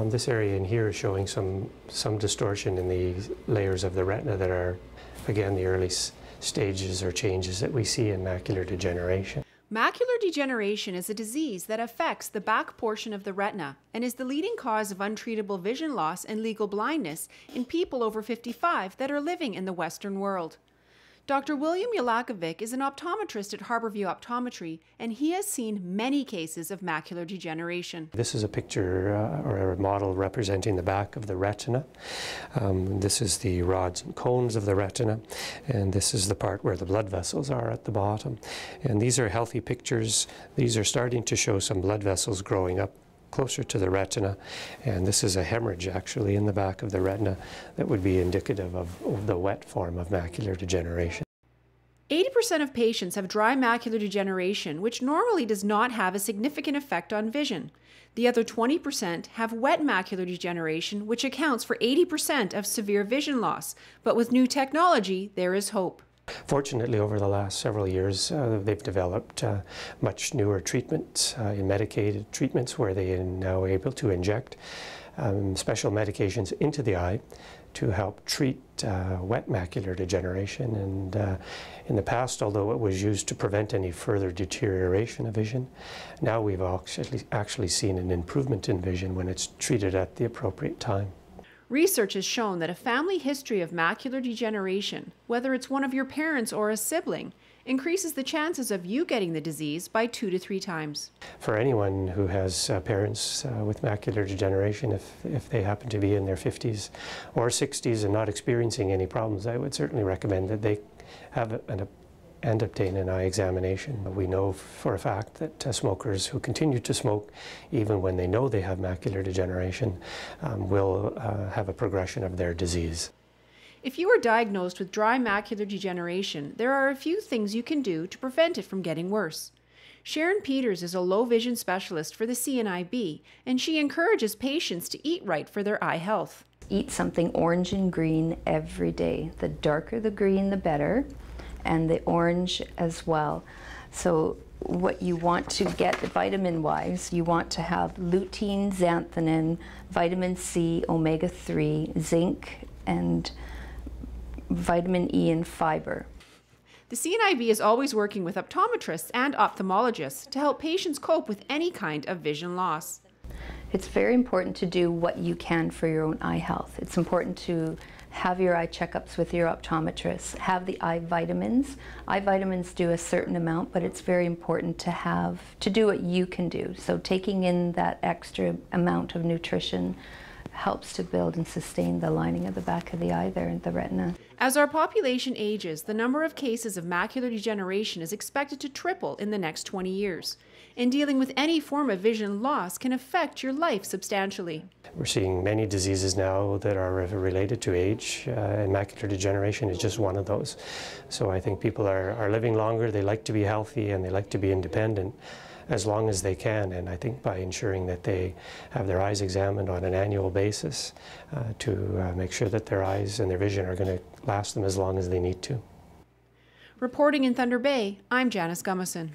This area in here is showing some distortion in the layers of the retina that are, again, the early stages or changes that we see in macular degeneration. Macular degeneration is a disease that affects the back portion of the retina and is the leading cause of untreatable vision loss and legal blindness in people over 55 that are living in the Western world. Dr. William Ulakovic is an optometrist at Harborview Optometry, and he has seen many cases of macular degeneration. This is a picture or a model representing the back of the retina. This is the rods and cones of the retina, and this is the part where the blood vessels are at the bottom. And these are healthy pictures. These are starting to show some blood vessels growing up closer to the retina, and this is a hemorrhage actually in the back of the retina that would be indicative of the wet form of macular degeneration. 80% of patients have dry macular degeneration, which normally does not have a significant effect on vision. The other 20% have wet macular degeneration, which accounts for 80% of severe vision loss. But with new technology, there is hope. Fortunately, over the last several years, they've developed much newer treatments, medicated treatments, where they are now able to inject special medications into the eye to help treat wet macular degeneration. And in the past, although it was used to prevent any further deterioration of vision, now we've actually seen an improvement in vision when it's treated at the appropriate time. Research has shown that a family history of macular degeneration, whether it's one of your parents or a sibling, increases the chances of you getting the disease by 2 to 3 times. For anyone who has parents with macular degeneration, if they happen to be in their 50s or 60s and not experiencing any problems, I would certainly recommend that they have and obtain an eye examination. We know for a fact that smokers who continue to smoke, even when they know they have macular degeneration, will have a progression of their disease. If you are diagnosed with dry macular degeneration, there are a few things you can do to prevent it from getting worse. Sharon Peters is a low vision specialist for the CNIB, and she encourages patients to eat right for their eye health. Eat something orange and green every day. The darker the green, the better, and the orange as well. So what you want to get vitamin-wise, you want to have lutein, xanthanin, vitamin C, omega-3, zinc, and vitamin E and fiber. The CNIB is always working with optometrists and ophthalmologists to help patients cope with any kind of vision loss. It's very important to do what you can for your own eye health. It's important to have your eye checkups with your optometrist, have the eye vitamins. Eye vitamins do a certain amount, but it's very important to do what you can do. So taking in that extra amount of nutrition helps to build and sustain the lining of the back of the eye there in the retina. As our population ages, the number of cases of macular degeneration is expected to triple in the next 20 years. And dealing with any form of vision loss can affect your life substantially. We're seeing many diseases now that are related to age, and macular degeneration is just one of those. So I think people are living longer, they like to be healthy, and they like to be independent as long as they can. And I think by ensuring that they have their eyes examined on an annual basis to make sure that their eyes and their vision are going to last them as long as they need to. Reporting in Thunder Bay, I'm Janice Gummison.